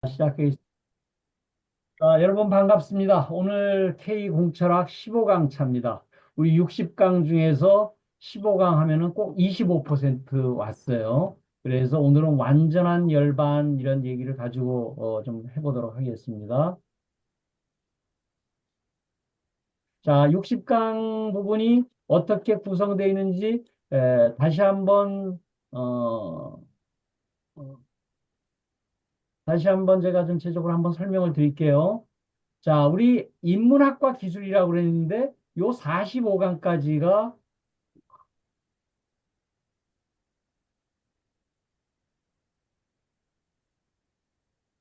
시작하겠습니다. 자, 여러분 반갑습니다. 오늘 K공철학 15강 차입니다. 우리 60강 중에서 15강 하면은 꼭 25% 왔어요. 그래서 오늘은 완전한 열반 이런 얘기를 가지고 좀 해보도록 하겠습니다. 자, 60강 부분이 어떻게 구성되어 있는지 다시 한번 어, 어, 다시 한번 제가 전체적으로 한번 설명을 드릴게요. 자, 우리 인문학과 기술이라고 그랬는데 요 45강까지가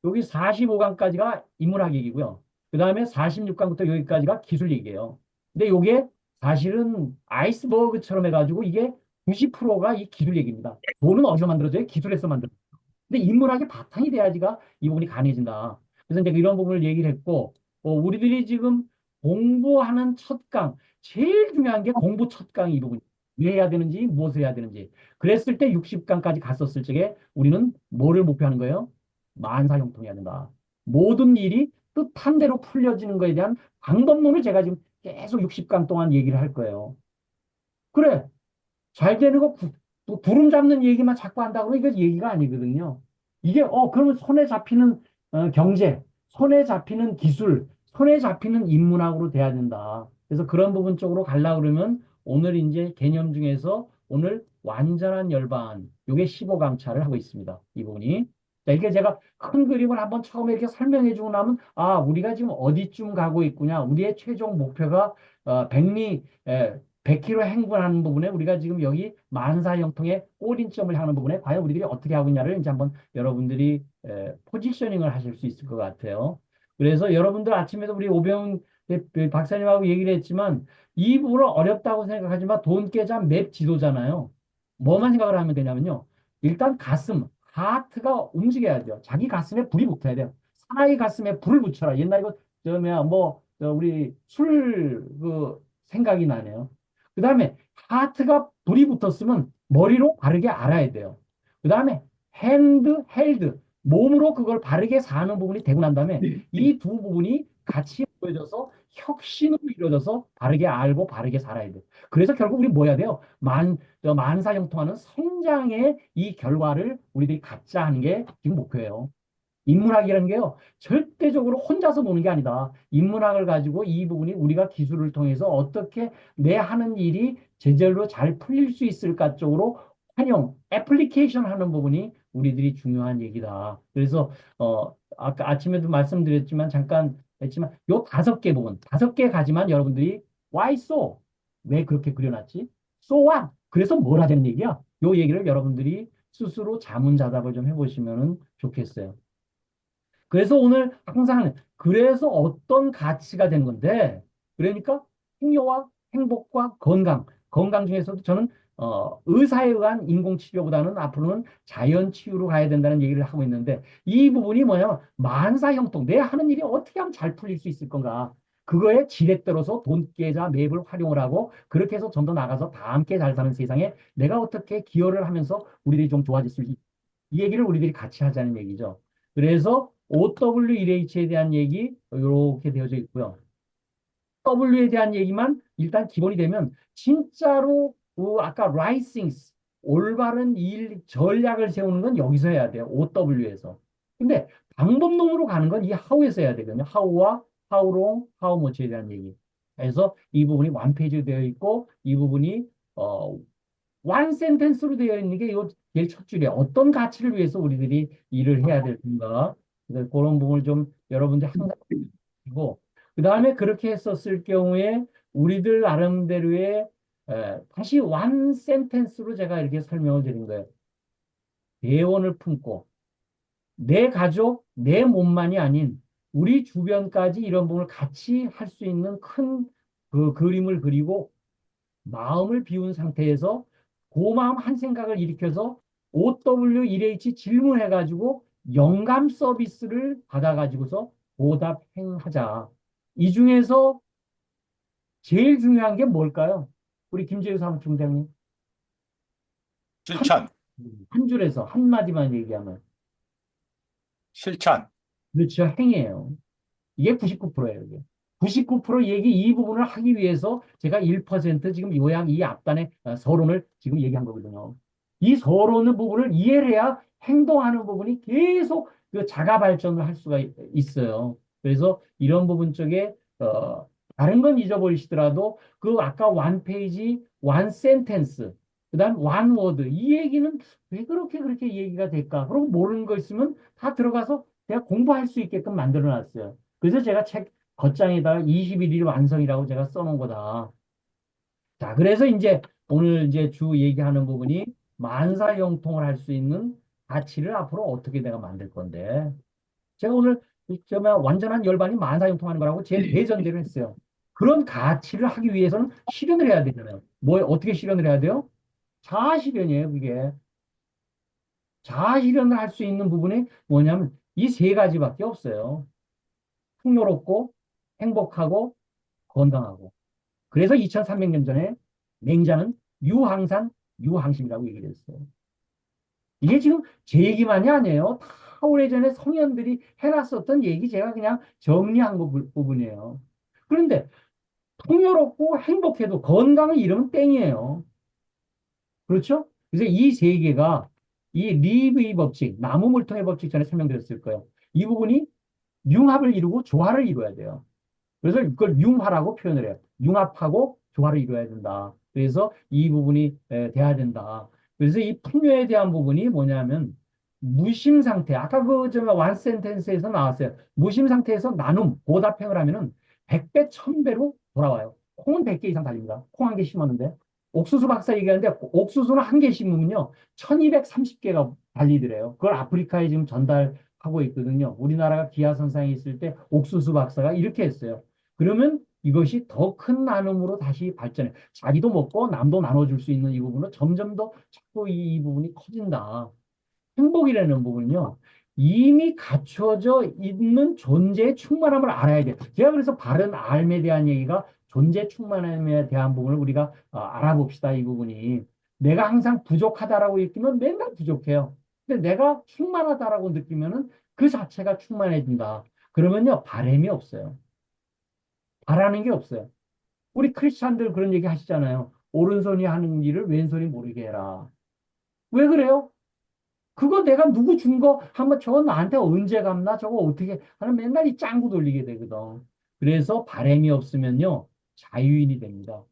여기 45강까지가 인문학 얘기고요. 그다음에 46강부터 여기까지가 기술 얘기예요. 근데 요게 사실은 아이스버그처럼 해가지고 이게 90%가 이 기술 얘기입니다. 돈은 어디서 만들어져요? 기술에서 만들어져요. 근데 인문학이 바탕이 돼야지가 이 부분이 가능해진다. 그래서 이제 이런 부분을 얘기를 했고, 우리들이 지금 공부하는 첫 강, 제일 중요한 게 공부 첫 강이 이 부분. 왜 해야 되는지, 무엇을 해야 되는지. 그랬을 때 60강까지 갔었을 적에 우리는 뭐를 목표하는 거예요? 만사형통해야 된다. 모든 일이 뜻한 대로 풀려지는 것에 대한 방법론을 제가 지금 계속 60강 동안 얘기를 할 거예요. 그래, 잘 되는 거 또 구름 잡는 얘기만 자꾸 한다고 이거 얘기가 아니거든요. 이게 그러면 손에 잡히는 경제, 손에 잡히는 기술, 손에 잡히는 인문학으로 돼야 된다. 그래서 그런 부분 쪽으로 가려고 그러면 오늘 이제 개념 중에서 오늘 완전한 열반 요게 15강차를 하고 있습니다. 이 부분이. 자, 이게 제가 큰 그림을 한번 처음에 이렇게 설명해 주고 나면 아, 우리가 지금 어디쯤 가고 있구나. 우리의 최종 목표가 백미 100km 행군하는 부분에 우리가 지금 여기 만사형통의 꼬린점을 향하는 부분에 과연 우리들이 어떻게 하고 있냐를 이제 한번 여러분들이 포지셔닝을 하실 수 있을 것 같아요. 그래서 여러분들 아침에도 우리 오병 박사님하고 얘기를 했지만 이 부분을 어렵다고 생각하지만 돈 깨자 맵 지도잖아요. 뭐만 생각을 하면 되냐면요. 일단 가슴, 하트가 움직여야 돼요. 자기 가슴에 불이 붙어야 돼요. 사나이 가슴에 불을 붙여라. 옛날 이거 저 뭐야 우리 술 그 생각이 나네요. 그 다음에 하트가 불이 붙었으면 머리로 바르게 알아야 돼요. 그 다음에 핸드, 헬드, 몸으로 그걸 바르게 사는 부분이 되고 난 다음에 이 두 부분이 같이 보여져서 혁신으로 이루어져서 바르게 알고 바르게 살아야 돼요. 그래서 결국 우리 뭐 해야 돼요? 만사형통하는 성장의 이 결과를 우리들이 갖자 하는 게 지금 목표예요. 인문학이라는 게요, 절대적으로 혼자서 노는 게 아니다. 인문학을 가지고 이 부분이 우리가 기술을 통해서 어떻게 내 하는 일이 제절로 잘 풀릴 수 있을까 쪽으로 활용, 애플리케이션 하는 부분이 우리들이 중요한 얘기다. 그래서, 아까 아침에도 말씀드렸지만, 잠깐 했지만, 요 5개 부분, 5개 가지만 여러분들이 why so? 왜 그렇게 그려놨지? So what? 그래서 뭘 하자는 얘기야? 요 얘기를 여러분들이 스스로 자문자답을 좀 해보시면 좋겠어요. 그래서 오늘 항상 그래서 어떤 가치가 된 건데 그러니까 행여와 행복과 건강 건강 중에서도 저는 의사에 의한 인공치료보다는 앞으로는 자연치유로 가야 된다는 얘기를 하고 있는데 이 부분이 뭐냐면 만사형통 내 하는 일이 어떻게 하면 잘 풀릴 수 있을 건가 그거에 지렛대로서 돈 계좌 맵을 활용을 하고 그렇게 해서 좀 더 나가서 다 함께 잘 사는 세상에 내가 어떻게 기여를 하면서 우리들이 좀 좋아질 수 있, 이 얘기를 우리들이 같이 하자는 얘기죠. 그래서 OW1H에 대한 얘기 이렇게 되어져 있고요. W에 대한 얘기만 일단 기본이 되면 진짜로 아까 right things 올바른 일 전략을 세우는 건 여기서 해야 돼요. OW에서. 근데 방법론으로 가는 건 이 how에서 해야 되거든요. how와 how long, how much에 대한 얘기. 그래서 이 부분이 완 페이지 되어 있고 이 부분이 어, 완 센텐스로 되어 있는 게 요 제일 첫 줄이에요. 어떤 가치를 위해서 우리들이 일을 해야 될 건가. 그래서 그런 부분을 좀 여러분들 항상 보고 그 다음에 그렇게 했었을 경우에 우리들 나름대로의 다시 완 센텐스로 제가 이렇게 설명을 드린 거예요. 대원을 품고 내 가족, 내 몸만이 아닌 우리 주변까지 이런 부분을 같이 할 수 있는 큰 그 그림을 그리고 마음을 비운 상태에서 고마움 한 생각을 일으켜서 OW1H 질문해가지고 영감 서비스를 받아가지고서 보답 행하자. 이 중에서 제일 중요한 게 뭘까요? 우리 김재유 사무총장님. 한, 실천, 한 줄에서 한마디만 얘기하면. 실천. 그렇죠. 행이에요. 이게 99%예요, 이게. 99% 얘기 이 부분을 하기 위해서 제가 1% 지금 요약 이 앞단의 서론을 지금 얘기한 거거든요. 이 서론의 부분을 이해를 해야 행동하는 부분이 계속 그 자가 발전을 할 수가 있어요. 그래서 이런 부분 쪽에 다른 건 잊어버리시더라도 그 아까 원 페이지, 원 센텐스, 그다음 원 워드 이 얘기는 왜 그렇게 얘기가 될까? 그리고 모르는 거 있으면 다 들어가서 내가 공부할 수 있게끔 만들어 놨어요. 그래서 제가 책 겉장에다가 21일 완성이라고 제가 써놓은 거다. 자, 그래서 이제 오늘 이제 주 얘기하는 부분이 만사형통을 할 수 있는 가치를 앞으로 어떻게 내가 만들 건데. 제가 오늘 정말 완전한 열반이 만사형통하는 거라고 제 대전제를 했어요. 그런 가치를 하기 위해서는 실현을 해야 되잖아요. 뭐, 어떻게 실현을 해야 돼요? 자아 실현이에요, 그게. 자아 실현을 할 수 있는 부분이 뭐냐면 이 세 가지밖에 없어요. 풍요롭고 행복하고 건강하고. 그래서 2300년 전에 맹자는 유항산, 유항심이라고 얘기를 했어요. 이게 지금 제 얘기만이 아니에요. 다 오래전에 성현들이 해놨었던 얘기 제가 그냥 정리한 거 부분이에요. 그런데 풍요롭고 행복해도 건강을 잃으면 땡이에요. 그렇죠? 그래서 이 세 개가 이 리브의 법칙, 나무물통의 법칙 전에 설명드렸을 거예요. 이 부분이 융합을 이루고 조화를 이루어야 돼요. 그래서 이걸 융화라고 표현을 해요. 융합하고 조화를 이루어야 된다. 그래서 이 부분이 돼야 된다. 그래서 이 풍요에 대한 부분이 뭐냐면 무심 상태. 아까 그완 센텐스에서 나왔어요. 무심 상태에서 나눔, 보답행을 하면은 100배, 1000배로 돌아와요. 콩은 100개 이상 달립니다. 콩 한 개 심었는데. 옥수수 박사 얘기하는데 옥수수는 한 개 심으면요. 1230개가 달리더래요. 그걸 아프리카에 지금 전달하고 있거든요. 우리나라가 기아선상에 있을 때 옥수수 박사가 이렇게 했어요. 그러면 이것이 더 큰 나눔으로 다시 발전해. 자기도 먹고 남도 나눠줄 수 있는 이 부분은 점점 더 자꾸 이 부분이 커진다. 행복이라는 부분은요, 이미 갖춰져 있는 존재의 충만함을 알아야 돼요. 제가 그래서 바른 삶에 대한 얘기가 존재 충만함에 대한 부분을 우리가 알아봅시다. 이 부분이. 내가 항상 부족하다라고 느끼면 맨날 부족해요. 근데 내가 충만하다라고 느끼면은 그 자체가 충만해진다. 그러면요, 바램이 없어요. 바라는 게 없어요. 우리 크리스찬들 그런 얘기 하시잖아요. 오른손이 하는 일을 왼손이 모르게 해라. 왜 그래요? 그거 내가 누구 준 거 한번 저거 나한테 언제 갚나? 저거 어떻게 하는 맨날 이 짱구 돌리게 되거든. 그래서 바램이 없으면요. 자유인이 됩니다.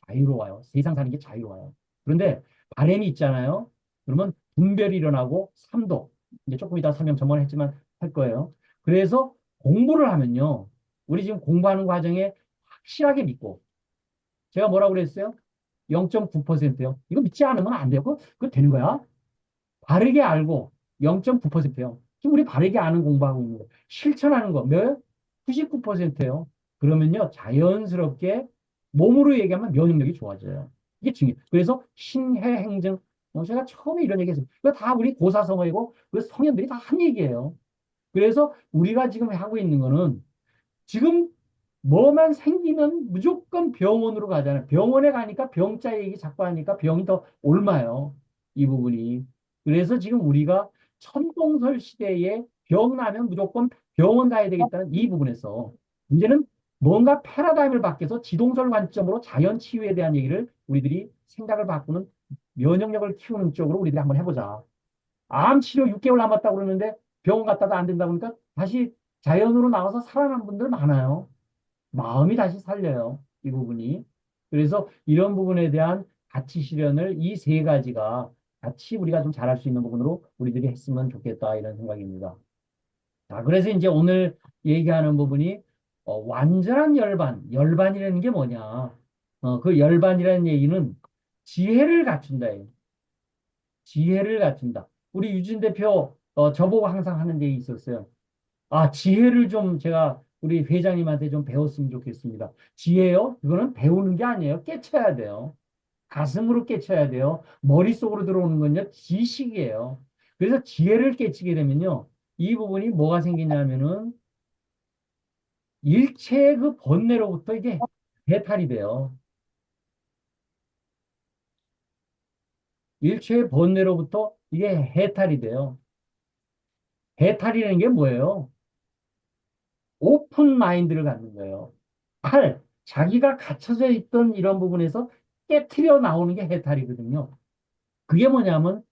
자유로워요. 세상 사는 게 자유로워요. 그런데 바램이 있잖아요. 그러면 분별이 일어나고 삼도. 이제 조금 이따 설명 전문했지만 할 거예요. 그래서 공부를 하면요. 우리 지금 공부하는 과정에 확실하게 믿고 제가 뭐라고 그랬어요? 0.9%요. 이거 믿지 않으면 안 돼요. 그거 되는 거야. 바르게 알고 0.9%요. 지금 우리 바르게 아는 공부하고 있는 거. 실천하는 거 몇? 99%예요. 그러면요. 자연스럽게 몸으로 얘기하면 면역력이 좋아져요. 이게 중요해요. 그래서 신해행정 제가 처음에 이런 얘기했어요. 이거 다 우리 고사성어이고 그 성현들이 다 한 얘기예요. 그래서 우리가 지금 하고 있는 거는 지금 뭐만 생기면 무조건 병원으로 가잖아요. 병원에 가니까 병자 얘기 자꾸 하니까 병이 더 옮아요. 이 부분이. 그래서 지금 우리가 천동설 시대에 병 나면 무조건 병원 가야 되겠다는 이 부분에서 이제는 뭔가 패러다임을 바뀌어서 지동설 관점으로 자연 치유에 대한 얘기를 우리들이 생각을 바꾸는 면역력을 키우는 쪽으로 우리들이 한번 해보자. 암 치료 6개월 남았다고 그러는데 병원 갔다가 안 된다고 그러니까 다시 자연으로 나와서 살아난 분들 많아요. 마음이 다시 살려요. 이 부분이. 그래서 이런 부분에 대한 가치 실현을 이 세 가지가 같이 우리가 좀 잘할 수 있는 부분으로 우리들이 했으면 좋겠다 이런 생각입니다. 자, 그래서 이제 오늘 얘기하는 부분이 완전한 열반, 열반이라는 게 뭐냐? 그 열반이라는 얘기는 지혜를 갖춘다. 지혜를 갖춘다. 우리 유진 대표 저보고 항상 하는 얘기 있었어요. 아, 지혜를 좀 제가 우리 회장님한테 좀 배웠으면 좋겠습니다. 지혜요? 그거는 배우는 게 아니에요. 깨쳐야 돼요. 가슴으로 깨쳐야 돼요. 머릿속으로 들어오는 건요, 지식이에요. 그래서 지혜를 깨치게 되면요, 이 부분이 뭐가 생기냐면은 일체의 그 번뇌로부터 이게 해탈이 돼요. 일체의 번뇌로부터 이게 해탈이 돼요. 해탈이라는 게 뭐예요? 오픈 마인드를 갖는 거예요. 8. 자기가 갇혀져 있던 이런 부분에서 깨트려 나오는 게 해탈이거든요. 그게 뭐냐면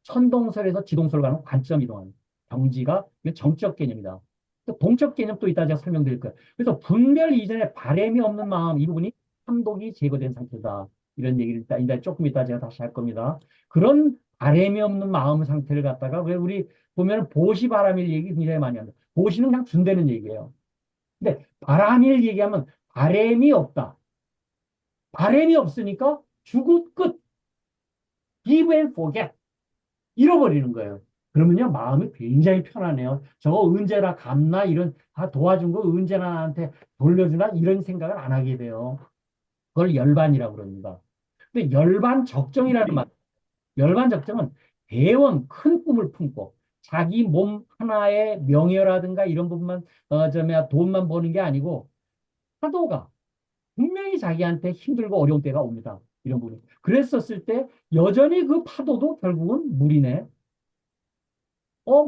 천동설에서 지동설로 가는 관점 이동하는 경지가 이게 정적 개념이다. 또 동적 개념 또 이따 제가 설명드릴 거예요. 그래서 분별 이전에 바램이 없는 마음 이 부분이 삼독이 제거된 상태다. 이런 얘기를 이따 조금 이따 제가 다시 할 겁니다. 그런 바램이 없는 마음 상태를 갖다가 왜 우리 보면 보시바람일 얘기 굉장히 많이 합니다. 보시는 그냥 준다는 얘기예요. 근데 바람일 얘기하면 바램이 없다. 바램이 없으니까 주고 끝. Give and forget. 잃어버리는 거예요. 그러면요, 마음이 굉장히 편하네요. 저거 언제나 갚나, 이런, 도와준 거 언제나 나한테 돌려주나, 이런 생각을 안 하게 돼요. 그걸 열반이라고 그럽니다. 근데 열반 적정이라는 말, 열반 적정은 대원, 큰 꿈을 품고, 자기 몸 하나의 명예라든가 이런 부분만, 돈만 버는 게 아니고, 파도가 분명히 자기한테 힘들고 어려운 때가 옵니다. 이런 부분이. 그랬었을 때, 여전히 그 파도도 결국은 물이네.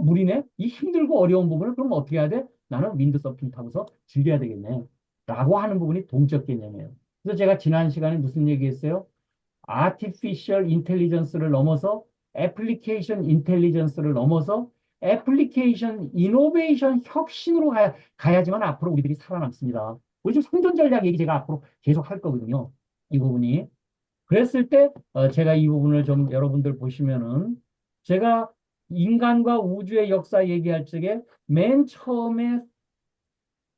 물이네? 이 힘들고 어려운 부분을 그럼 어떻게 해야 돼? 나는 윈드서핑 타고서 즐겨야 되겠네. 라고 하는 부분이 동적 개념이에요. 그래서 제가 지난 시간에 무슨 얘기했어요? 아티피셜 인텔리전스를 넘어서 애플리케이션 인텔리전스를 넘어서 애플리케이션 이노베이션 혁신으로 가야지만 앞으로 우리들이 살아남습니다. 우리 지금 생존 전략 얘기 제가 앞으로 계속 할 거거든요. 이 부분이. 그랬을 때 제가 이 부분을 좀 여러분들 보시면은 제가 인간과 우주의 역사 얘기할 적에 맨 처음에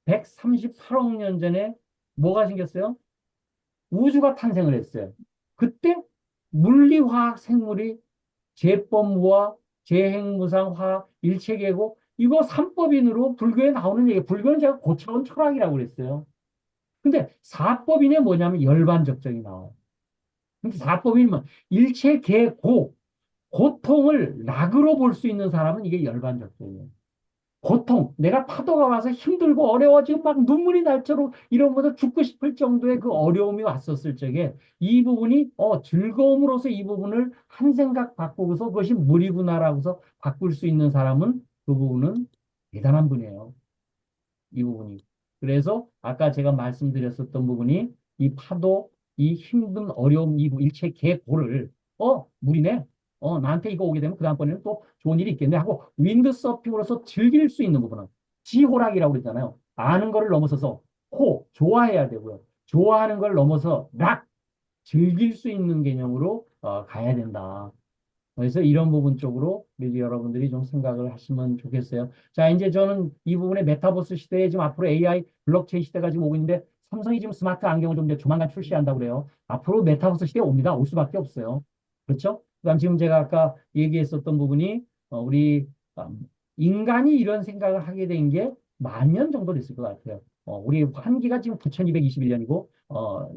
138억 년 전에 뭐가 생겼어요? 우주가 탄생을 했어요. 그때 물리화학 생물이 재법무와 재행무상화 일체계고 이거 삼법인으로 불교에 나오는 얘기. 불교는 제가 고차원 철학이라고 그랬어요. 근데 사법인에 뭐냐면 열반적정이 나와요. 근데 사법인은 일체계고 고통을 낙으로 볼 수 있는 사람은 이게 열반적정이에요. 고통, 내가 파도가 와서 힘들고 어려워지고 막 눈물이 날처럼 이러면서 죽고 싶을 정도의 그 어려움이 왔었을 적에 이 부분이 즐거움으로서 이 부분을 한 생각 바꾸고서 그것이 무리구나라고서 바꿀 수 있는 사람은 그 부분은 대단한 분이에요. 이 부분이. 그래서 아까 제가 말씀드렸었던 부분이 이 파도, 이 힘든 어려움, 이 일체 계보를 물이네. 나한테 이거 오게 되면 그 다음번에는 또 좋은 일이 있겠네 하고 윈드서핑으로서 즐길 수 있는 부분은 지호락이라고 그러잖아요. 아는 거를 넘어서서 좋아해야 되고요. 좋아하는 걸 넘어서 즐길 수 있는 개념으로 가야 된다. 그래서 이런 부분 쪽으로 우리 여러분들이 좀 생각을 하시면 좋겠어요. 자, 이제 저는 이 부분에 메타버스 시대에 지금 앞으로 AI 블록체인 시대가 지금 오고 있는데 삼성이 지금 스마트 안경을 좀 이제 조만간 출시한다고 그래요. 앞으로 메타버스 시대에 옵니다. 올 수밖에 없어요. 그렇죠? 그다음 지금 제가 아까 얘기했었던 부분이 우리 인간이 이런 생각을 하게 된 게 만 년 정도 됐을 것 같아요. 우리 환기가 지금 9221년이고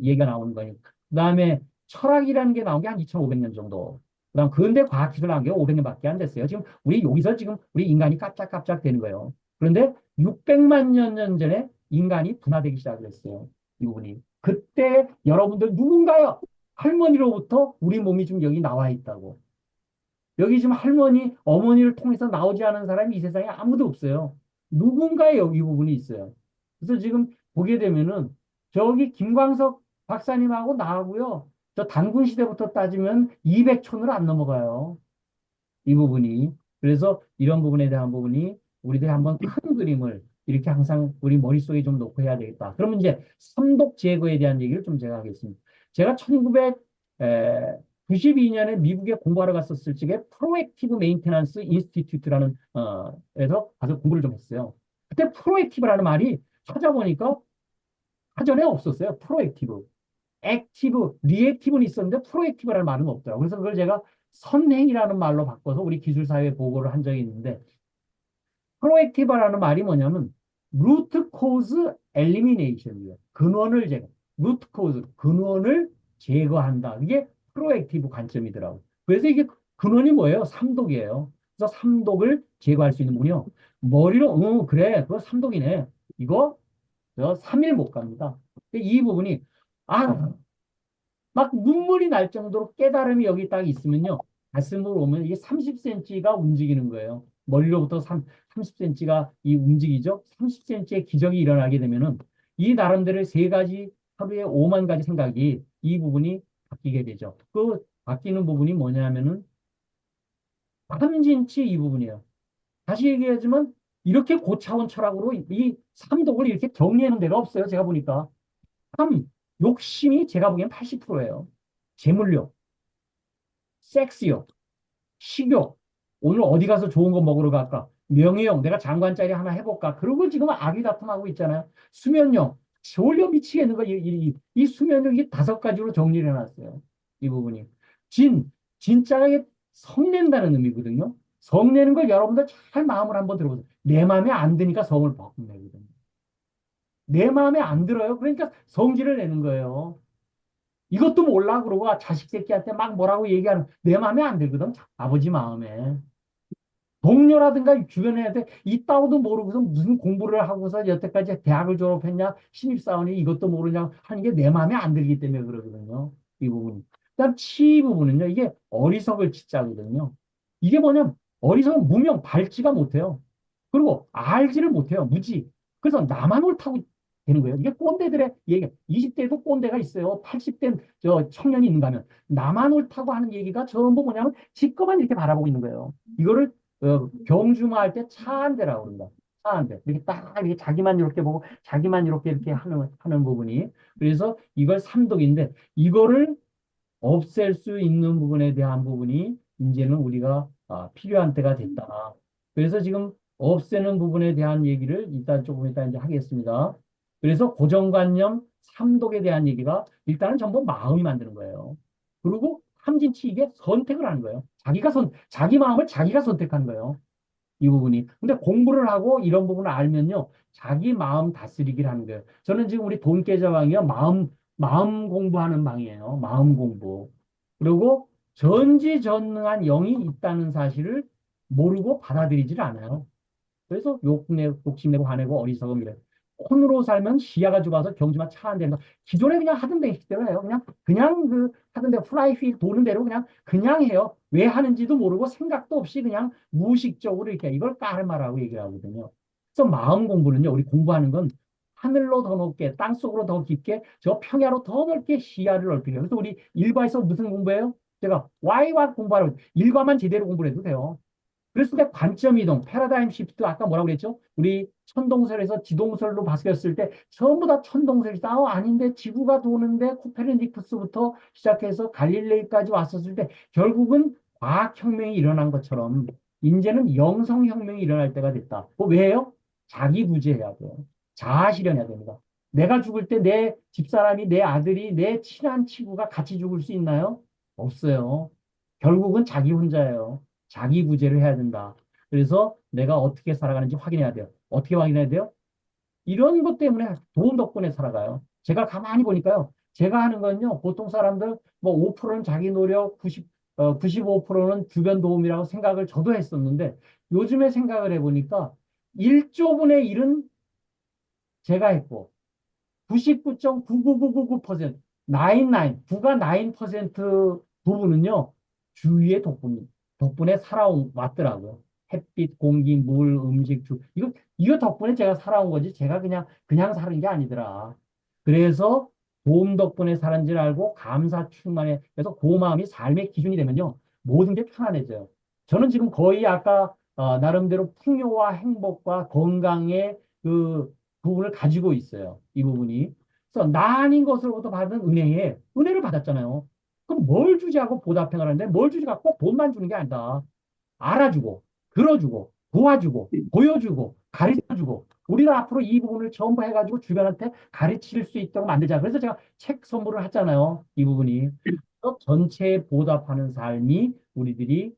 얘기가 나오는 거니까. 그다음에 철학이라는 게 나온 게 한 2500년 정도. 그다음 근대 과학기술 나온 게 500년밖에 안 됐어요. 지금 우리 여기서 지금 우리 인간이 깜짝깜짝 되는 거예요. 그런데 600만 년 전에 인간이 분화되기 시작을 했어요. 이 부분이. 그때 여러분들 누군가요? 할머니로부터 우리 몸이 지금 여기 나와 있다고. 여기 지금 할머니, 어머니를 통해서 나오지 않은 사람이 이 세상에 아무도 없어요. 누군가의 여기 부분이 있어요. 그래서 지금 보게 되면은 저기 김광석 박사님하고 나하고요. 저 단군 시대부터 따지면 200촌을 안 넘어가요. 이 부분이. 그래서 이런 부분에 대한 부분이 우리들이 한번 큰 그림을 이렇게 항상 우리 머릿속에 좀 놓고 해야 되겠다. 그러면 이제 삼독 제거에 대한 얘기를 좀 제가 하겠습니다. 제가 1992년에 미국에 공부하러 갔었을 적에 프로액티브 메인테넌스 인스티튜트라는 에서 가서 공부를 좀 했어요. 그때 프로액티브라는 말이 찾아보니까 사전에 없었어요. 프로액티브. 액티브, 리액티브는 있었는데 프로액티브라는 말은 없더라고요. 그래서 그걸 제가 선행이라는 말로 바꿔서 우리 기술사회에 보고를 한 적이 있는데 프로액티브라는 말이 뭐냐면 루트 코즈 엘리미네이션이에요. 근원을 제거. 루트 코즈, 근원을 제거한다. 이게 프로액티브 관점이더라고요. 그래서 이게 근원이 뭐예요? 삼독이에요. 그래서 삼독을 제거할 수 있는 분이요. 머리로 그래. 그거 삼독이네. 이거 3일 못 갑니다. 이 부분이 막 눈물이 날 정도로 깨달음이 여기 딱 있으면요. 가슴으로 오면 이게 30cm가 움직이는 거예요. 멀리로부터 30cm가 이 움직이죠. 30cm의 기적이 일어나게 되면은 이 나름대로 세 가지 하루에 5만 가지 생각이 이 부분이 바뀌게 되죠. 그 바뀌는 부분이 뭐냐면은 삼진치 이 부분이에요. 다시 얘기하지만 이렇게 고차원 철학으로 이 삼독을 이렇게 정리하는 데가 없어요. 제가 보니까. 삼, 욕심이 제가 보기엔 80%예요. 재물욕, 섹스욕, 식욕, 오늘 어디 가서 좋은 거 먹으러 갈까? 명예욕, 내가 장관짜리 하나 해볼까? 그러고 지금 아귀다툼하고 있잖아요. 수면욕, 졸려 미치겠는 거, 이 수면욕, 이 다섯 가지로 정리를 해놨어요. 이 부분이. 진, 진짜가 이게 성낸다는 의미거든요. 성내는 걸 여러분들 잘 마음을 한번 들어보세요. 내 마음에 안 드니까 성을 버금 내거든요. 내 마음에 안 들어요. 그러니까 성질을 내는 거예요. 이것도 몰라 그러고 자식 새끼한테 막 뭐라고 얘기하는 내 마음에 안 들거든. 아버지 마음에. 동료라든가 주변에 애들 이따오도 모르고서 무슨 공부를 하고서 여태까지 대학을 졸업했냐 신입사원이 이것도 모르냐 하는 게 내 마음에 안 들기 때문에 그러거든요. 이 부분. 그다음 치 부분은요. 이게 어리석을 치자거든요. 이게 뭐냐면 어리석은 무명 밟지가 못해요. 그리고 알지를 못해요. 무지. 그래서 나만 옳다고 되는 거예요. 이게 꼰대들의 얘기. 20대도 꼰대가 있어요. 80대 저 청년이 있는가 하면 나만 옳다고 하는 얘기가 전부 뭐냐면 지 것만 이렇게 바라보고 있는 거예요. 이거를 경주마할 때 차 한 대라고 그럽니다. 차 한 대. 이렇게 딱 이렇게 자기만 이렇게 보고 자기만 이렇게 하는 부분이. 그래서 이걸 삼독인데 이거를 없앨 수 있는 부분에 대한 부분이 이제는 우리가 필요한 때가 됐다. 그래서 지금 없애는 부분에 대한 얘기를 일단 조금 이따 이제 하겠습니다. 그래서 고정관념 삼독에 대한 얘기가 일단은 전부 마음이 만드는 거예요. 그리고 함진치 이게 선택을 하는 거예요. 자기 마음을 자기가 선택한 거예요. 이 부분이. 근데 공부를 하고 이런 부분을 알면요. 자기 마음 다스리기를 하는 거예요. 저는 지금 우리 돈깨자방이요. 마음 공부하는 방이에요. 마음 공부. 그리고 전지전능한 영이 있다는 사실을 모르고 받아들이질 않아요. 그래서 욕심내고 화내고 어리석음 이래. 콘으로 살면 시야가 좁아서 경주마 차 안 되는 거. 기존에 그냥 하던 대로 해요. 그냥 그 하던 대로 플라이 휠 도는 대로 그냥 해요. 왜 하는지도 모르고 생각도 없이 그냥 무의식적으로 이렇게 이걸 까르마라고 얘기를 하거든요. 그래서 마음 공부는요. 우리 공부하는 건 하늘로 더 높게, 땅속으로 더 깊게, 저 평야로 더 넓게 시야를 넓히려. 그래서 우리 일과에서 무슨 공부해요? 제가 Y과 공부하라고 일과만 제대로 공부를 해도 돼요. 그랬을 때 관점 이동, 패러다임 시프트 아까 뭐라고 그랬죠? 우리 천동설에서 지동설로 바뀌었을 때 전부 다 천동설이다. 아닌데 지구가 도는데 코페르니쿠스부터 시작해서 갈릴레이까지 왔었을 때 결국은 과학혁명이 일어난 것처럼 이제는 영성혁명이 일어날 때가 됐다. 뭐 왜요? 자기 구제해야 돼요. 자아 실현해야 됩니다. 내가 죽을 때 내 집사람이, 내 아들이, 내 친한 친구가 같이 죽을 수 있나요? 없어요. 결국은 자기 혼자예요. 자기 구제를 해야 된다. 그래서 내가 어떻게 살아가는지 확인해야 돼요. 어떻게 확인해야 돼요? 이런 것 때문에 도움 덕분에 살아가요. 제가 가만히 보니까요. 제가 하는 건요. 보통 사람들 뭐 5%는 자기 노력, 95%는 주변 도움이라고 생각을 저도 했었는데 요즘에 생각을 해보니까 1조 분의 1은 제가 했고 99.99999%, 9가 9% 부분은요, 주위의 덕분에 살아온, 왔더라고요. 햇빛, 공기, 물, 음식, 이거 덕분에 제가 살아온 거지. 제가 그냥 사는 게 아니더라. 그래서 도움 덕분에 사는 줄 알고 감사 충만해. 그래서 고마움이 삶의 기준이 되면요, 모든 게 편안해져요. 저는 지금 거의 아까, 나름대로 풍요와 행복과 건강의 그 부분을 가지고 있어요. 이 부분이. 그래서 나 아닌 것으로부터 받은 은혜에 은혜를 받았잖아요. 그럼 뭘 주지하고 보답해 가는데 뭘 주지가 꼭 돈만 주는 게 아니다. 알아주고, 들어주고, 도와주고, 보여주고, 가르쳐주고. 우리가 앞으로 이 부분을 전부 해가지고 주변한테 가르칠 수 있도록 만들자. 그래서 제가 책 선물을 했잖아요. 이 부분이. 그래서 전체에 보답하는 삶이 우리들이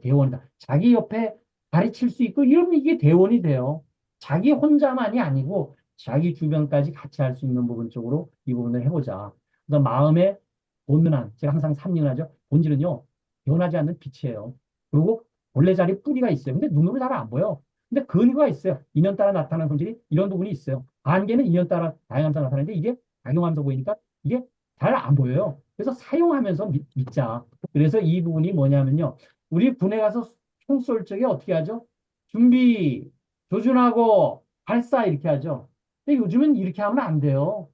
대원이다. 자기 옆에 가르칠 수 있고 이러면 이게 대원이 돼요. 자기 혼자만이 아니고 자기 주변까지 같이 할 수 있는 부분 쪽으로 이 부분을 해보자. 그래서 마음의 본능한, 제가 항상 삼륜하죠. 본질은요, 변하지 않는 빛이에요. 그리고 본래 자리 뿌리가 있어요. 근데 눈으로 잘 안 보여. 근데 근거가 있어요. 인연 따라 나타나는 성질이 이런 부분이 있어요. 반개는 인연 따라 다양하면서 나타나는데 이게 작용하면서 보이니까 이게 잘 안 보여요. 그래서 사용하면서 믿자. 그래서 이 부분이 뭐냐면요. 우리 군에 가서 총 쏠 적에 어떻게 하죠? 준비, 조준하고, 발사 이렇게 하죠. 근데 요즘은 이렇게 하면 안 돼요.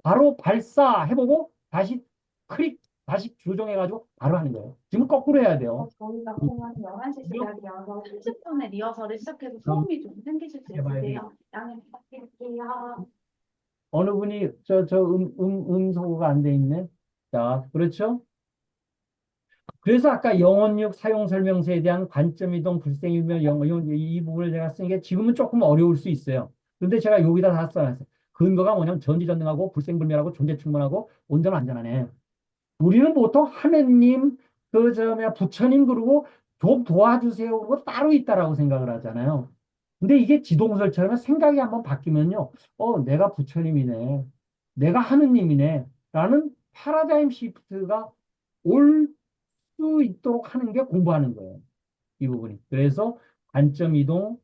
바로 발사해보고 다시 클릭, 다시 조정해가지고 바로 하는 거예요. 지금 거꾸로 해야 돼요. 저희가 공연 11시 그죠? 시작이어서 30분에 리허설을 시작해서 그럼 소음이 좀 생기실 수 해봐야 되겠 있으세요. 양해 부탁드릴게요. 어느 분이 음소거가 안 돼 있네. 자, 그렇죠? 그래서 아까 영원육 사용 설명서에 대한 관점 이동 불생이며 이 부분을 제가 쓴 게 지금은 조금 어려울 수 있어요. 그런데 제가 여기다 다 써놨어요. 근거가 뭐냐면 전지전능하고 불생불멸하고 존재충만하고 온전안전하네. 우리는 보통 하느님, 뭐야, 부처님 그러고 좀 도와주세요 그러고 따로 있다라고 생각을 하잖아요. 근데 이게 지동설처럼 생각이 한번 바뀌면요. 내가 부처님이네. 내가 하느님이네. 라는 패러다임 시프트가 올 수 있도록 하는 게 공부하는 거예요. 이 부분이. 그래서 관점 이동,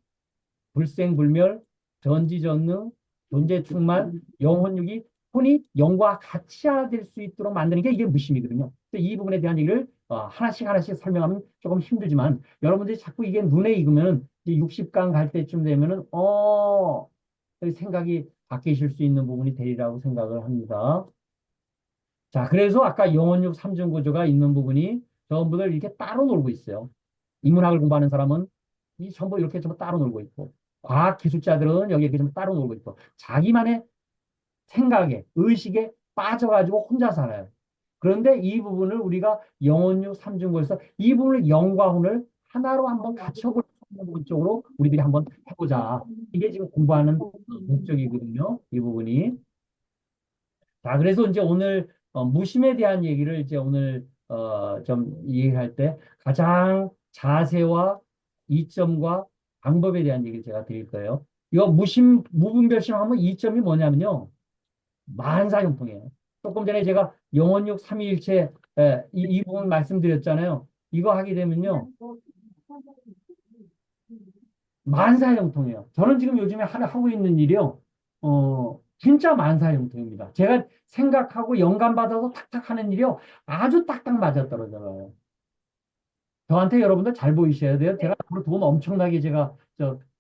불생불멸, 전지전능, 존재충만, 영혼육이 혼이 영과 같이 하나 될 수 있도록 만드는 게 이게 무심이거든요. 그래서 이 부분에 대한 얘기를 하나씩 하나씩 설명하면 조금 힘들지만 여러분들이 자꾸 이게 눈에 익으면 이제 60강 갈 때쯤 되면은 생각이 바뀌실 수 있는 부분이 되리라고 생각을 합니다. 자, 그래서 아까 영혼육 삼중 구조가 있는 부분이 전부들 이렇게 따로 놀고 있어요. 인문학을 공부하는 사람은 이 전부 이렇게 전부 따로 놀고 있고, 과학 기술자들은 여기 이렇게 전부 따로 놀고 있고, 자기만의 생각에, 의식에 빠져가지고 혼자 살아요. 그런데 이 부분을 우리가 영혼육 삼중고에서 이 부분을 영과 혼을 하나로 한번 갖춰볼 수 있는 부분 쪽으로 우리들이 한번 해보자. 이게 지금 공부하는 목적이거든요. 이 부분이. 자, 그래서 이제 오늘 무심에 대한 얘기를 이제 오늘 좀 얘기할 때 가장 자세와 이점과 방법에 대한 얘기를 제가 드릴 거예요. 이거 무심, 무분별심 하면 이점이 뭐냐면요. 만사형통이에요. 조금 전에 제가 영원육 삼위일체 이 부분 말씀드렸잖아요. 이거 하게 되면요. 만사형통이에요. 저는 지금 요즘에 하고 있는 일이요. 진짜 만사형통입니다. 제가 생각하고 영감받아서 탁탁 하는 일이요. 아주 딱딱 맞아떨어져요. 저한테 여러분들 잘 보이셔야 돼요. 제가 앞으로 돈 엄청나게 제가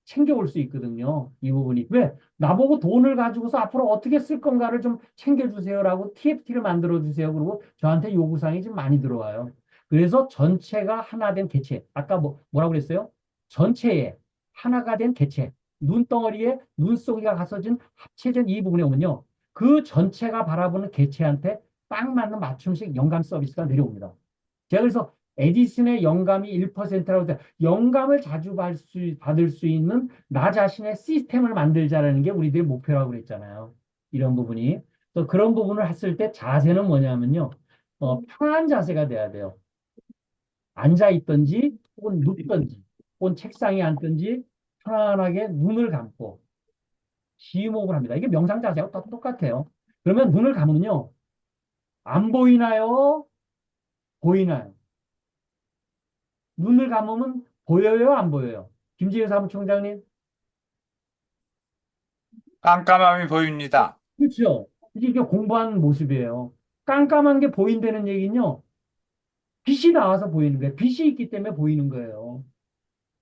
챙겨올 수 있거든요. 이 부분이. 왜? 나보고 돈을 가지고서 앞으로 어떻게 쓸 건가를 좀 챙겨주세요라고 TFT를 만들어주세요. 그리고 저한테 요구사항이 좀 많이 들어와요. 그래서 전체가 하나 된 개체. 아까 뭐라고 그랬어요? 전체에 하나가 된 개체. 눈덩어리에 눈속이가 가서진 합체된 이 부분에 오면요. 그 전체가 바라보는 개체한테 딱 맞는 맞춤식 영감 서비스가 내려옵니다. 제가 그래서 에디슨의 영감이 1%라고 해서 영감을 자주 받을 수 있는 나 자신의 시스템을 만들자라는 게 우리들의 목표라고 그랬잖아요. 이런 부분이. 그래서 그런 부분을 했을 때 자세는 뭐냐면요. 편한 자세가 돼야 돼요. 앉아 있든지 혹은 눕든지 혹은 책상에 앉든지 편안하게 눈을 감고 심호흡을 합니다. 이게 명상 자세하고 똑같아요. 그러면 눈을 감으면요. 안 보이나요? 보이나요? 눈을 감으면 보여요, 안 보여요? 김지혜 사무총장님? 깜깜함이 보입니다. 그렇죠. 이게 공부하는 모습이에요. 깜깜한 게 보인다는 얘기는요. 빛이 나와서 보이는 거예요. 빛이 있기 때문에 보이는 거예요.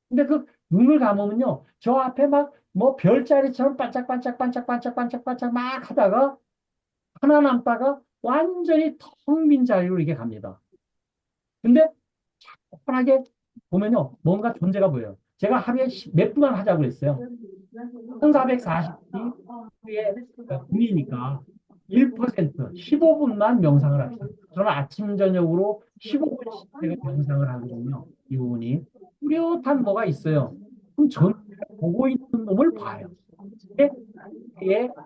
근데 그 눈을 감으면요. 저 앞에 막 뭐 별자리처럼 반짝반짝반짝반짝반짝반짝 막 하다가 하나 남다가 완전히 텅 빈 자리로 이렇게 갑니다. 근데 편하게 보면요. 뭔가 존재가 보여요. 제가 하루에 몇 분만 하자고 그랬어요. 1440의 분이니까 1% 15분만 명상을 합시다. 저는 아침 저녁으로 15분씩 제가 명상을 하거든요. 이 부분이 뚜렷한 뭐가 있어요. 그럼 전 보고 있는 놈을 봐요. 에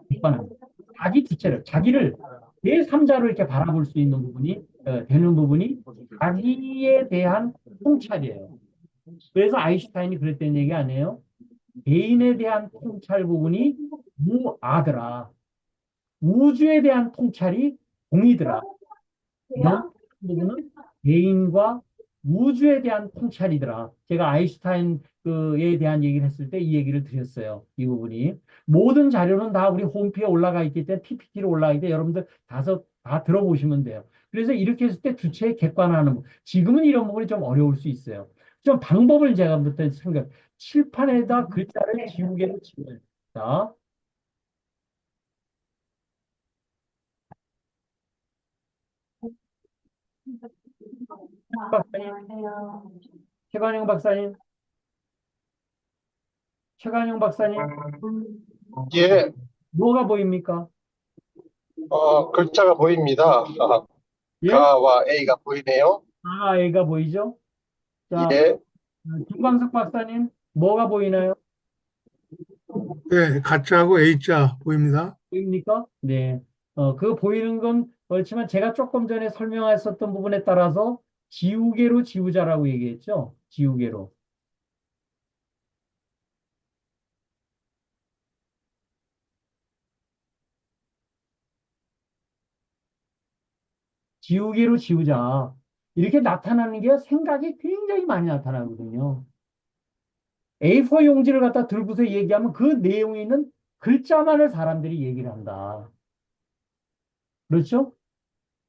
뒷반합니다. 자기 주체를 자기를 제3자로 이렇게 바라볼 수 있는 부분이 되는 부분이 자기에 대한 통찰이에요. 그래서 아인슈타인이 그랬다는 얘기 아니에요? 개인에 대한 통찰 부분이 무아더라. 우주에 대한 통찰이 공이더라. 영 부분은 개인과 우주에 대한 통찰이더라. 제가 아인슈타인 그에 대한 얘기를 했을 때 이 얘기를 드렸어요. 이 부분이. 모든 자료는 다 우리 홈페이지에 올라가 있기 때문에 PPT로 올라가 있기 때문에 여러분들 다 들어보시면 돼요. 그래서 이렇게 했을 때 주체에 객관화하는 거. 지금은 이런 부분이 좀 어려울 수 있어요. 좀 방법을 제가 부터 생각. 칠판에다 글자를 지우개로 지워요. 자, 박사님, 안녕하세요. 최관영 박사님, 최관영 박사님, 예, 뭐가 보입니까? 글자가 보입니다. 예? 가와 A가 보이네요. 아, A가 보이죠? 자, 예, 김광석 박사님, 뭐가 보이나요? 네, 가짜하고 A자 보입니다. 보입니까? 네. 그 보이는 건 그렇지만 제가 조금 전에 설명했었던 부분에 따라서 지우개로 지우자라고 얘기했죠? 지우개로. 지우개로 지우자. 이렇게 나타나는 게 생각이 굉장히 많이 나타나거든요. A4 용지를 갖다 들고서 얘기하면 그 내용이 있는 글자만을 사람들이 얘기를 한다. 그렇죠?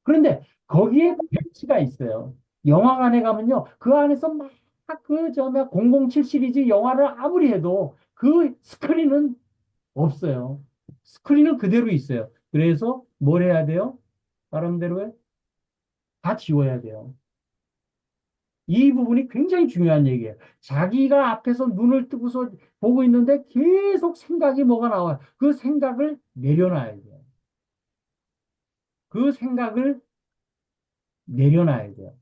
그런데 거기에 배치가 있어요. 영화관에 가면요. 그 안에서 막 그 007 시리즈 영화를 아무리 해도 그 스크린은 없어요. 스크린은 그대로 있어요. 그래서 뭘 해야 돼요? 나름대로 다 지워야 돼요. 이 부분이 굉장히 중요한 얘기예요. 자기가 앞에서 눈을 뜨고서 보고 있는데 계속 생각이 뭐가 나와요. 그 생각을 내려놔야 돼요. 그 생각을 내려놔야 돼요.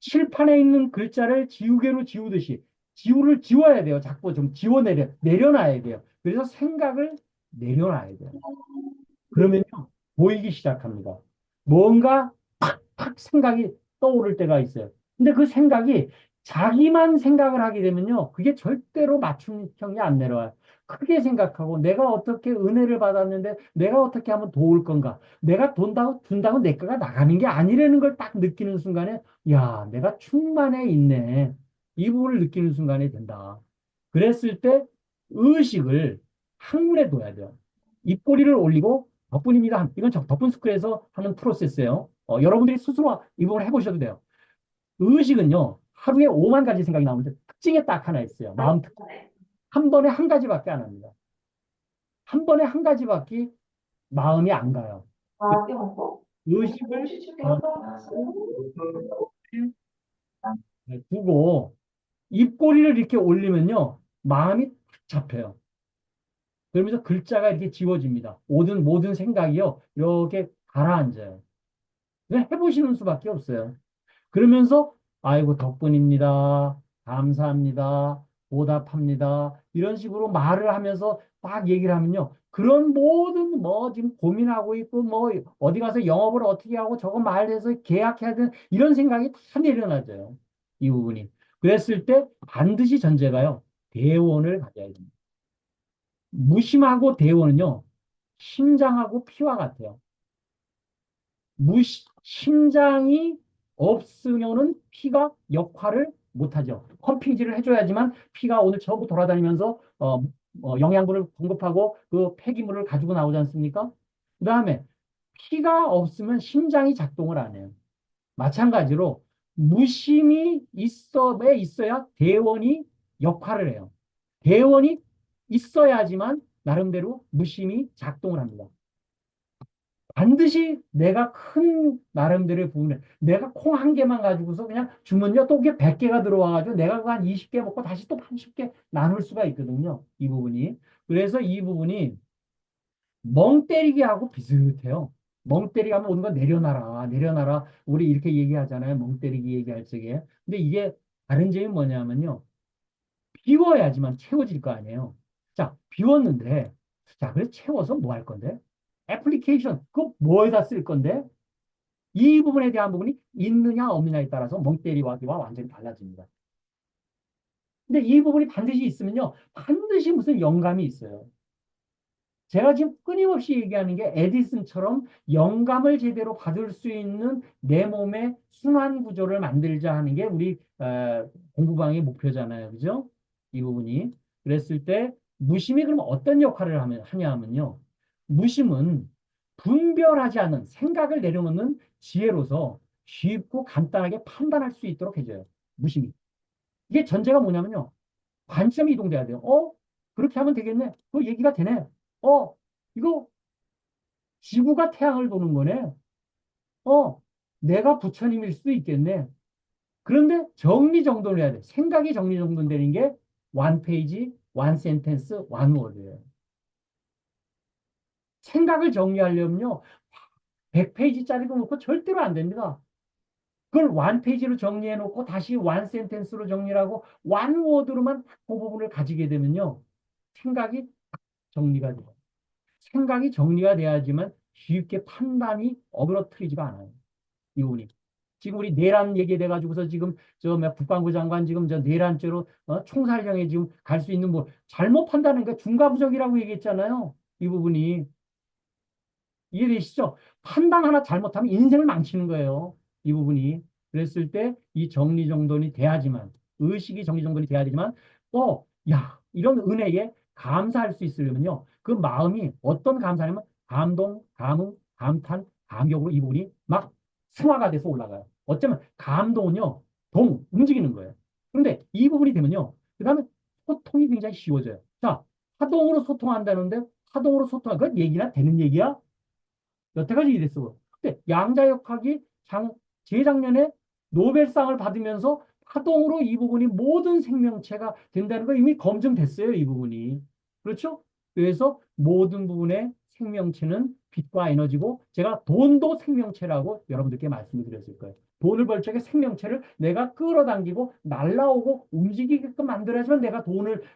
칠판에 있는 글자를 지우개로 지우듯이 지워야 돼요. 자꾸 좀 내려놔야 돼요. 그래서 생각을 내려놔야 돼요. 그러면요, 보이기 시작합니다. 뭔가 팍팍 생각이 떠오를 때가 있어요. 근데 그 생각이 자기만 생각을 하게 되면요, 그게 절대로 맞춤형이 안 내려와요. 크게 생각하고 내가 어떻게 은혜를 받았는데 내가 어떻게 하면 도울 건가? 내가 준다고 내 거가 나가는 게 아니라는 걸 딱 느끼는 순간에 야, 내가 충만해 있네. 이 부분을 느끼는 순간이 된다. 그랬을 때 의식을 항문에 둬야 돼요. 입꼬리를 올리고 덕분입니다. 이건 덕분 스쿨에서 하는 프로세스예요. 여러분들이 스스로 이 부분을 해보셔도 돼요. 의식은요, 하루에 5만 가지 생각이 나오는데 특징이 딱 하나 있어요. 마음 특징. 한 번에 한 가지밖에 안 합니다. 한 번에 한 가지밖에 마음이 안 가요. 의식을 두고 입꼬리를 이렇게 올리면요, 마음이 탁 잡혀요. 그러면서 글자가 이렇게 지워집니다. 모든 생각이요, 이렇게 가라앉아요. 그냥 해보시는 수밖에 없어요. 그러면서 아이고 덕분입니다. 감사합니다. 보답합니다. 이런 식으로 말을 하면서 막 얘기를 하면요. 그런 모든 뭐 지금 고민하고 있고 뭐 어디 가서 영업을 어떻게 하고 저거 말해서 계약해야 되는 이런 생각이 다 내려놔져요. 이 부분이. 그랬을 때 반드시 전제가요. 대원을 가져야 됩니다. 무심하고 대원은요. 심장하고 피와 같아요. 심장이 없으면은 피가 역할을 못하죠. 펌핑질을 해줘야지만 피가 오늘 전부 돌아다니면서 영양분을 공급하고 그 폐기물을 가지고 나오지 않습니까? 그 다음에 피가 없으면 심장이 작동을 안 해요. 마찬가지로 무심이 있어야 대원이 역할을 해요. 대원이 있어야지만 나름대로 무심이 작동을 합니다. 반드시 내가 큰 나름대로의 부분을 내가 콩 한 개만 가지고서 그냥 주면요 또 그게 100개가 들어와가지고 내가 그거 한 20개 먹고 다시 또 30개 나눌 수가 있거든요. 이 부분이. 그래서 이 부분이 멍 때리기 하고 비슷해요. 멍 때리기 하면 오는 거 내려놔라 내려놔라 우리 이렇게 얘기하잖아요. 멍 때리기 얘기할 적에. 근데 이게 다른 점이 뭐냐면요. 비워야지만 채워질 거 아니에요. 자, 비웠는데 자, 그래서 채워서 뭐 할 건데? 애플리케이션, 그거 뭐에다 쓸 건데? 이 부분에 대한 부분이 있느냐 없느냐에 따라서 멍때리와 완전히 달라집니다. 근데 이 부분이 반드시 있으면요. 반드시 무슨 영감이 있어요. 제가 지금 끊임없이 얘기하는 게 에디슨처럼 영감을 제대로 받을 수 있는 내 몸의 순환 구조를 만들자 하는 게 우리 공부방의 목표잖아요. 그죠? 이 부분이. 그랬을 때 무심이 그럼 어떤 역할을 하냐 하면요. 무심은 분별하지 않는 생각을 내려놓는 지혜로서 쉽고 간단하게 판단할 수 있도록 해줘요. 무심히. 이게 전제가 뭐냐면요. 관점이 이동돼야 돼요. 그렇게 하면 되겠네. 그 얘기가 되네. 이거 지구가 태양을 도는 거네. 내가 부처님일 수도 있겠네. 그런데 정리정돈을 해야 돼. 생각이 정리정돈되는 게 one page, one sentence, one word예요. 생각을 정리하려면요. 100페이지짜리도 놓고 절대로 안 됩니다. 그걸 one page로 정리해 놓고 다시 one sentence로 정리를 하고 one word로만 그 부분을 가지게 되면요. 생각이 정리가 돼요. 생각이 정리가 돼야지만 쉽게 판단이 어그러뜨리지가 않아요. 이 부분이. 지금 우리 내란 얘기 돼가지고서 지금 국방부 장관 지금 저 내란죄로 총살형에 지금 갈 수 있는 뭐 잘못 판단하니까 중과부적이라고 얘기했잖아요. 이 부분이 이해되시죠? 판단 하나 잘못하면 인생을 망치는 거예요. 이 부분이. 그랬을 때 이 정리정돈이 돼야지만 의식이 정리정돈이 돼야지만 야 이런 은혜에 감사할 수 있으려면요. 그 마음이 어떤 감사냐면 감동, 감흥, 감탄, 감격으로 이 부분이 막 승화가 돼서 올라가요. 어쩌면 감동은요. 움직이는 거예요. 그런데 이 부분이 되면요. 그 다음에 소통이 굉장히 쉬워져요. 자, 하동으로 소통한다는데 하동으로 소통한 건 얘기나 되는 얘기야? 여태까지 이랬어. 근데 양자역학이 재작년에 노벨상을 받으면서 파동으로 이 부분이 모든 생명체가 된다는 거 이미 검증됐어요. 이 부분이. 그렇죠? 그래서 모든 부분의 생명체는 빛과 에너지고 제가 돈도 생명체라고 여러분들께 말씀을 드렸을 거예요. 돈을 벌 적에 생명체를 내가 끌어당기고 날라오고 움직이게끔 만들어야지만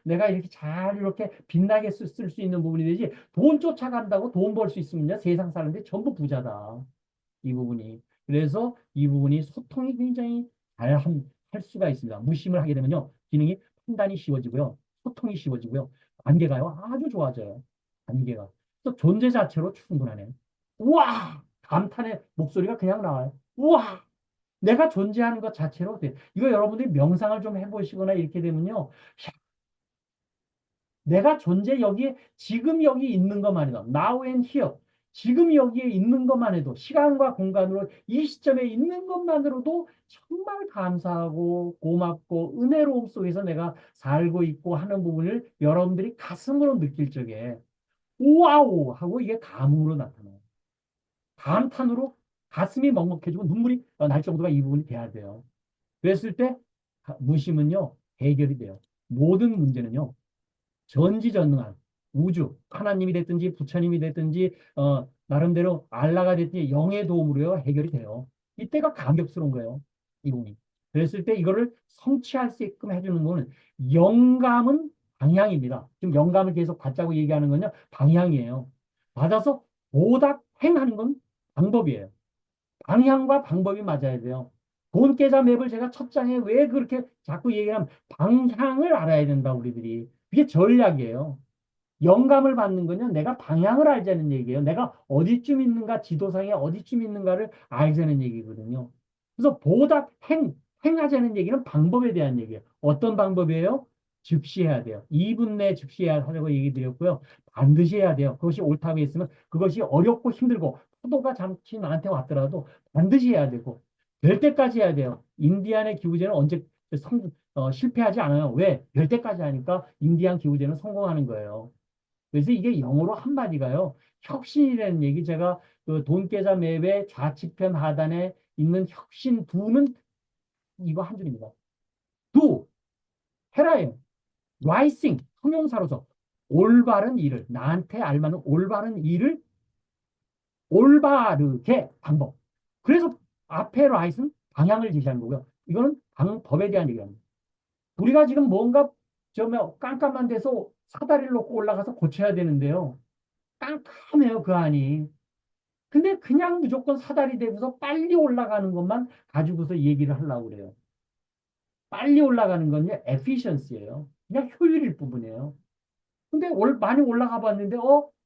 내가 이렇게 잘 이렇게 빛나게 쓸 수 있는 부분이 되지. 돈 쫓아간다고 돈 벌 수 있으면요. 세상 사람들이 전부 부자다. 이 부분이. 그래서 이 부분이 소통이 굉장히 할 수가 있습니다. 무심을 하게 되면요. 기능이 판단이 쉬워지고요. 소통이 쉬워지고요. 관계가요. 아주 좋아져요. 관계가. 또 존재 자체로 충분하네. 우와! 감탄의 목소리가 그냥 나와요. 우와! 내가 존재하는 것 자체로 돼. 이거 여러분들이 명상을 좀 해보시거나 이렇게 되면요. 내가 지금 여기 있는 것만 해도, now and here, 지금 여기에 있는 것만 해도, 시간과 공간으로 이 시점에 있는 것만으로도 정말 감사하고 고맙고 은혜로움 속에서 내가 살고 있고 하는 부분을 여러분들이 가슴으로 느낄 적에, 우와우! 하고 이게 감흥으로 나타나요. 감탄으로 가슴이 먹먹해지고 눈물이 날 정도가 이 부분이 돼야 돼요. 그랬을 때 무심은요, 해결이 돼요. 모든 문제는요, 전지전능한 우주, 하나님이 됐든지 부처님이 됐든지 나름대로 알라가 됐든지 영의 도움으로 해결이 돼요. 이때가 감격스러운 거예요. 이 부분이. 그랬을 때 이거를 성취할 수 있게끔 해주는 거는 영감은 방향입니다. 지금 영감을 계속 받자고 얘기하는 건요. 방향이에요. 받아서 보답 행하는 건 방법이에요. 방향과 방법이 맞아야 돼요. 돈 계좌 맵을 제가 첫 장에 왜 그렇게 자꾸 얘기하면 방향을 알아야 된다, 우리들이. 그게 전략이에요. 영감을 받는 거는 내가 방향을 알자는 얘기예요. 내가 어디쯤 있는가, 지도상에 어디쯤 있는가를 알자는 얘기거든요. 그래서 행하자는 얘기는 방법에 대한 얘기예요. 어떤 방법이에요? 즉시해야 돼요. 2분 내에 즉시해야 하려고 얘기 드렸고요. 반드시 해야 돼요. 그것이 옳다고 했으면 그것이 어렵고 힘들고 파도가 잠시 나한테 왔더라도 반드시 해야 되고 될 때까지 해야 돼요. 인디안의 기후제는 언제 실패하지 않아요. 왜? 될 때까지 하니까 인디안 기후제는 성공하는 거예요. 그래서 이게 영어로 한마디가요. 혁신이라는 얘기 제가 그 돈계좌 맵의 좌측편 하단에 있는 혁신 두는 이거 한 줄입니다. 두, 헤라임, 라이싱, 형용사로서 올바른 일을, 나한테 알맞는 올바른 일을 올바르게 방법. 그래서 앞에 라이트는 방향을 제시하는 거고요. 이거는 방법에 대한 얘기입니다. 우리가 지금 뭔가 깜깜한 데서 사다리를 놓고 올라가서 고쳐야 되는데요. 깜깜해요, 그 안이. 근데 그냥 무조건 사다리 대고서 빨리 올라가는 것만 가지고서 얘기를 하려고 그래요. 빨리 올라가는 건요, efficiency예요. 그냥 효율일 부분이에요. 근데 많이 올라가 봤는데,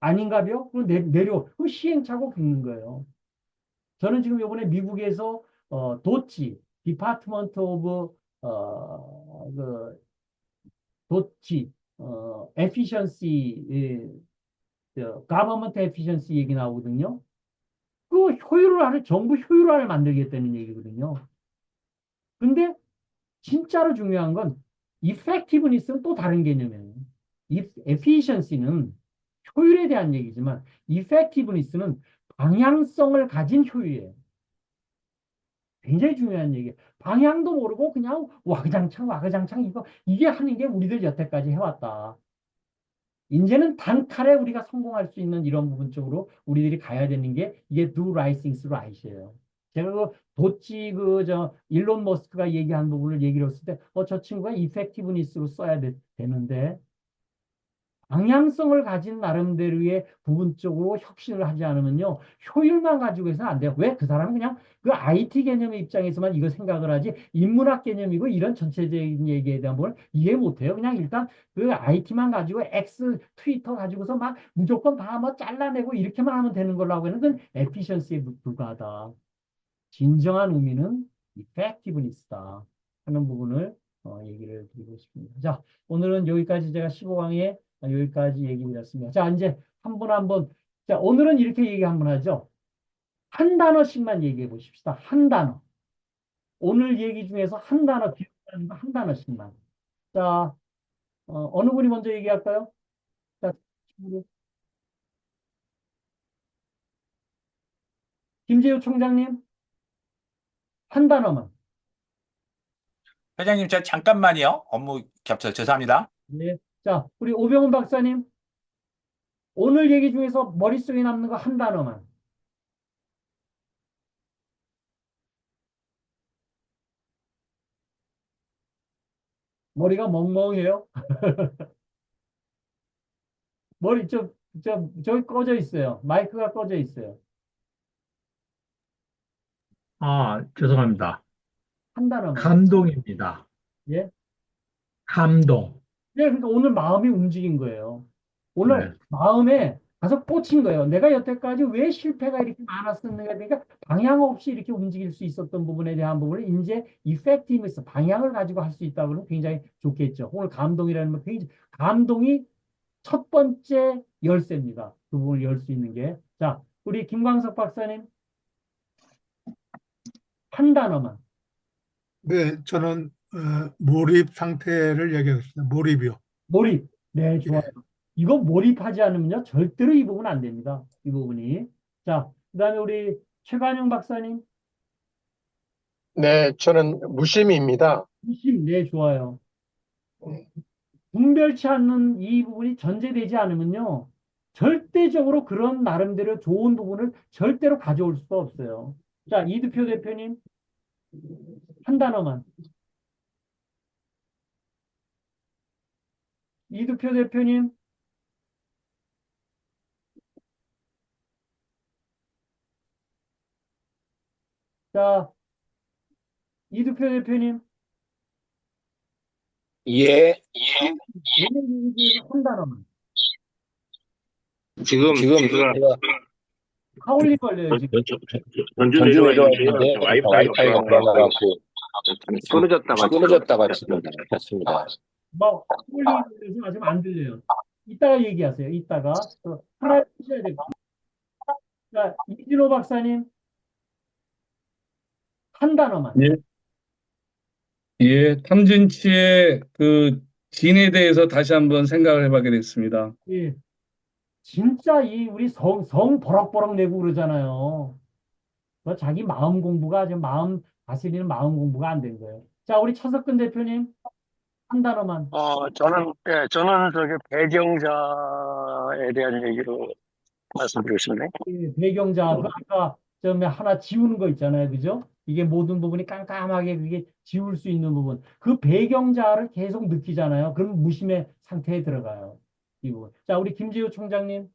아닌가벼? 그럼 내려. 그럼 시행착오 겪는 거예요. 저는 지금 이번에 미국에서, 도치, 디파트먼트 오브, 그, 도치, efficiency, government efficiency 얘기 나오거든요. 그 정부 효율화를 만들겠다는 얘기거든요. 근데 진짜로 중요한 건 effectiveness는 또 다른 개념이에요. efficiency는 효율에 대한 얘기지만 effectiveness는 방향성을 가진 효율이에요. 굉장히 중요한 얘기예요. 방향도 모르고 그냥 와그장창 와그장창 이게 하는 게 우리들 여태까지 해왔다. 이제는 단칼에 우리가 성공할 수 있는 이런 부분 쪽으로 우리들이 가야 되는 게 이게 do right things right이에요. 제가 일론 머스크가 얘기한 부분을 얘기를 했을 때, 저 친구가 effectiveness로 써야 되는데, 방향성을 가진 나름대로의 부분적으로 혁신을 하지 않으면요, 효율만 가지고 해서는 안 돼요. 왜? 그 사람은 그냥 그 IT 개념의 입장에서만 이거 생각을 하지, 인문학 개념이고 이런 전체적인 얘기에 대한 걸 이해 못 해요. 그냥 일단 그 IT만 가지고 X, 트위터 가지고서 막 무조건 다 뭐 잘라내고 이렇게만 하면 되는 걸로 하고 있는 건 에피션시에 불과하다. 진정한 의미는 effectiveness다 하는 부분을 얘기를 드리고 싶습니다. 자, 오늘은 여기까지 제가 15강에 여기까지 얘기 드렸습니다. 자, 이제 한 분 한 분. 자, 오늘은 이렇게 얘기 한번 하죠. 한 단어씩만 얘기해 보십시다. 한 단어. 오늘 얘기 중에서 한 단어, 기억나는 거 한 단어씩만. 자, 어느 분이 먼저 얘기할까요? 자, 김재우 총장님, 한 단어만. 회장님, 저 잠깐만요. 업무 겹쳐 죄송합니다. 네. 자, 우리 오병훈 박사님, 오늘 얘기 중에서 머릿속에 남는 거 한 단어만. 머리가 멍멍해요. 머리 저기 꺼져 있어요. 마이크가 꺼져 있어요. 죄송합니다. 한 단어만. 감동입니다. 예? 감동. 네, 그러니까 오늘 마음이 움직인 거예요. 오늘 네. 마음에 가서 꽂힌 거예요. 내가 여태까지 왜 실패가 이렇게 많았었는가. 그러니까 방향 없이 이렇게 움직일 수 있었던 부분에 대한 부분을 이제 이펙티브에서 방향을 가지고 할 수 있다고 하면 굉장히 좋겠죠. 오늘 감동이라는 건 굉장히 감동이 첫 번째 열쇠입니다. 그 부분을 열 수 있는 게. 자, 우리 김광석 박사님 한 단어만. 네, 저는 몰입 상태를 얘기하겠습니다. 몰입이요. 몰입. 네, 좋아요. 예. 이거 몰입하지 않으면요, 절대로 이 부분 안 됩니다. 이 부분이. 자, 그 다음에 우리 최관영 박사님, 네, 저는 무심입니다. 무심. 네, 좋아요. 분별치 않는 이 부분이 전제되지 않으면요, 절대적으로 그런 나름대로 좋은 부분을 절대로 가져올 수가 없어요. 자, 이두표 대표님, 한 단어만. 이두표 대표님, 자, 이두표 대표님, 예, 한 단어만. 지금 제가 하울링 걸려요, 지금. 전주 내려와야 되는데 와이파이가 불안해갖고 끊어졌다가 지금 됐습니다. 뭐, 하울링 걸려서 아직 안 들려요. 이따가 얘기하세요. 이따가. 하나 하셔야 돼요. 자, 이진호 박사님, 한 단어만. 예, 예, 탐진치의 그 진에 대해서 다시 한번 생각을 해보게 됐습니다. 예. 진짜 우리 성 버럭버럭 내고 그러잖아요. 자기 마음 공부가 지금 다스리는 마음 공부가 안 된 거예요. 자, 우리 차석근 대표님, 한 단어만. 저는 저기 배경자에 대한 얘기로 말씀드리겠습니다. 예, 배경자, 그 아까 하나 지우는 거 있잖아요. 그죠? 이게 모든 부분이 깜깜하게 그게 지울 수 있는 부분. 그 배경자를 계속 느끼잖아요. 그럼 무심의 상태에 들어가요. 이 부분. 자, 우리 김지우 총장님.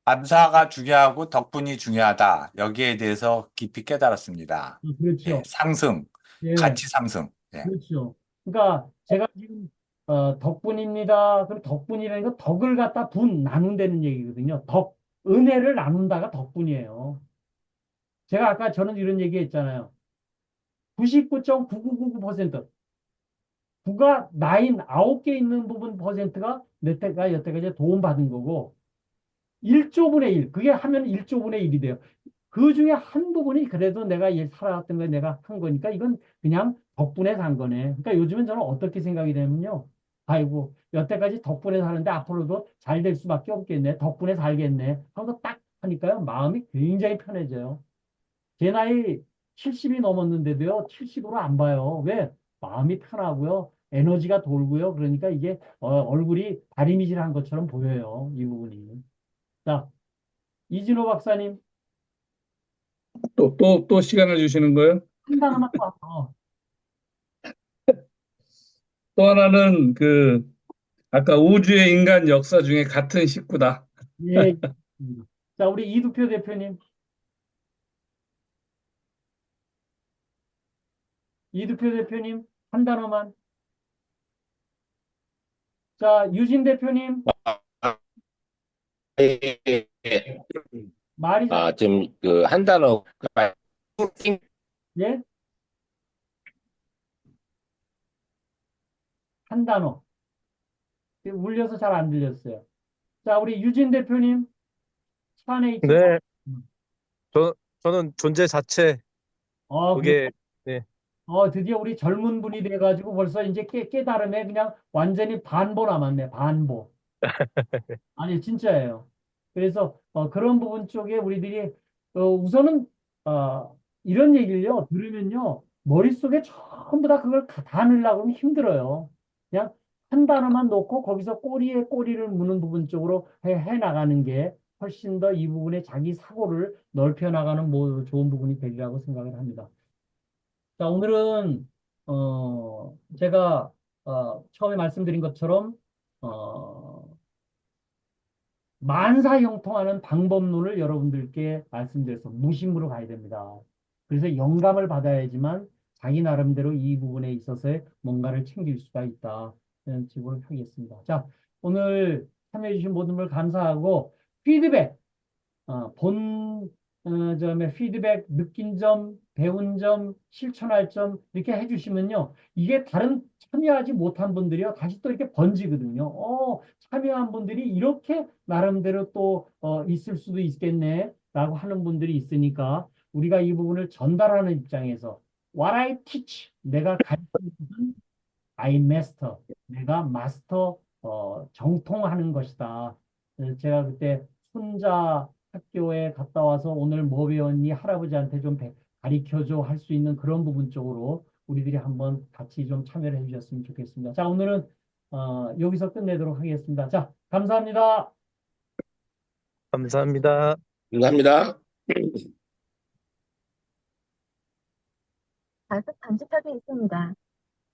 감사가 중요하고 덕분이 중요하다. 여기에 대해서 깊이 깨달았습니다. 그렇죠. 예, 상승, 예, 가치 상승. 예. 그렇죠. 그러니까 제가 지금 덕분입니다. 그럼 덕분이라는 거 덕을 갖다 나눈다는 얘기거든요. 은혜를 나눈다가 덕분이에요. 제가 아까 저는 이런 얘기 했잖아요. 99.9999% 9가 9개 있는 부분 퍼센트가 여태까지 도움받은 거고 1조분의 1, 그게 하면 1조분의 1이 돼요. 그 중에 한 부분이 그래도 내가 살아왔던 거 내가 한 거니까 이건 그냥 덕분에 산 거네. 그러니까 요즘은 저는 어떻게 생각이 되면요. 아이고, 여태까지 덕분에 사는데 앞으로도 잘 될 수밖에 없겠네. 덕분에 살겠네. 하고 딱 하니까요. 마음이 굉장히 편해져요. 제 나이 70이 넘었는데도요. 70으로 안 봐요. 왜? 마음이 편하고요. 에너지가 돌고요. 그러니까 이게 얼굴이 다리미질한 것처럼 보여요. 이 부분이. 자, 이진호 박사님 또 시간을 주시는 거예요? 한 단어만 더. 또 하나는 아까 우주의 인간 역사 중에 같은 식구다. 예. 자, 우리 이두표 대표님. 이두표 대표님 한 단어만. 자, 유진 대표님 예, 예, 예. 말이 잘, 지금 한 단어 예? 한 단어. 울려서 잘 안 들렸어요. 자, 우리 유진 대표님 차 안에 있죠? 네, 저는 존재 자체, 그래. 그게, 네, 드디어 우리 젊은 분이 돼가지고 벌써 이제 깨달음에 그냥 완전히 반보 남았네, 반보. 아니, 진짜예요. 그래서 그런 부분 쪽에 우리들이 우선은 이런 얘기를요, 들으면요, 머릿속에 전부 다 그걸 다 넣으려고 하면 힘들어요. 그냥 한 단어만 놓고 거기서 꼬리에 꼬리를 무는 부분 쪽으로 해 나가는 게 훨씬 더 이 부분에 자기 사고를 넓혀 나가는 뭐 좋은 부분이 되리라고 생각을 합니다. 자, 오늘은 제가 처음에 말씀드린 것처럼 어, 만사형통하는 방법론을 여러분들께 말씀드려서 무심으로 가야 됩니다. 그래서 영감을 받아야지만 자기 나름대로 이 부분에 있어서의 뭔가를 챙길 수가 있다. 이런 식으로 하겠습니다. 자, 오늘 참여해주신 모든 분 감사하고 피드백 점의 피드백, 느낀 점, 배운 점, 실천할 점 이렇게 해주시면요. 이게 다른 참여하지 못한 분들이요. 다시 또 이렇게 번지거든요. 참여한 분들이 이렇게 나름대로 또 있을 수도 있겠네. 라고 하는 분들이 있으니까 우리가 이 부분을 전달하는 입장에서 What I teach, 내가 가르치는 것은 I master, 내가 마스터, 정통하는 것이다. 제가 그때 손자 학교에 갔다 와서 오늘 뭐 배웠니? 할아버지한테 좀 가르쳐줘 할 수 있는 그런 부분 쪽으로 우리들이 한번 같이 좀 참여를 해주셨으면 좋겠습니다. 자, 오늘은 여기서 끝내도록 하겠습니다. 자, 감사합니다. 감사합니다. 감사합니다. 단습 편집하고 있습니다.